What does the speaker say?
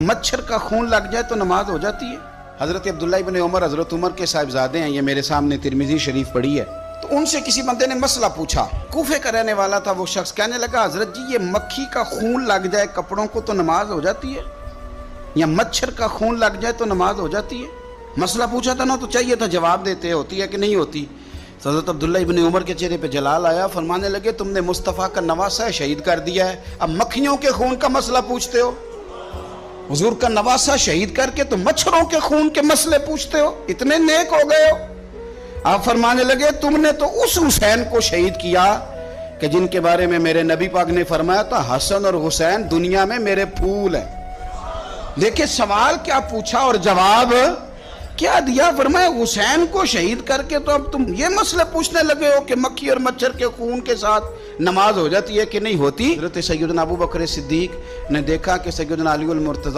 मच्छर का खून लग जाए तो नमाज हो जाती है। हज़रत अब्दुल्ला इब्न उमर हज़रत उमर के साहिबजादे हैं, ये मेरे सामने तिरमिज़ी शरीफ पढ़ी है। तो उनसे किसी बंदे ने मसला पूछा, कूफे का रहने वाला था वो शख्स, कहने लगा हज़रत जी ये मक्खी का खून लग जाए कपड़ों को तो नमाज हो जाती है, या मच्छर का खून लग जाए तो नमाज हो जाती है। मसला पूछा था ना तो चाहिए था जवाब देते, होती है कि नहीं होती। तो हज़रत अब्दुल्ला इब्न उमर के चेहरे पे जलाल आया, फरमाने लगे तुमने मुस्तफ़ा का नवासा शहीद कर दिया है, अब मक्खियों के खून का मसला पूछते हो। हुजूर का नवासा शहीद करके तो मच्छरों के खून के मसले पूछते हो, इतने नेक हो गए हो। आप फरमाने लगे तुमने तो उस हुसैन को शहीद किया कि जिनके बारे में मेरे नबी पाक ने फरमाया था हसन और हुसैन दुनिया में मेरे फूल हैं। देखिए सवाल क्या पूछा और जवाब क्या दिया। फरमाया हुसैन को शहीद करके तो अब तुम ये मसले पूछने लगे हो कि मक्खी और मच्छर के खून के साथ नमाज हो जाती है कि नहीं होती। हज़रत सैयदना अबू बकर सिद्दीक ने देखा कि सैयदना अली उल मुर्तज़ा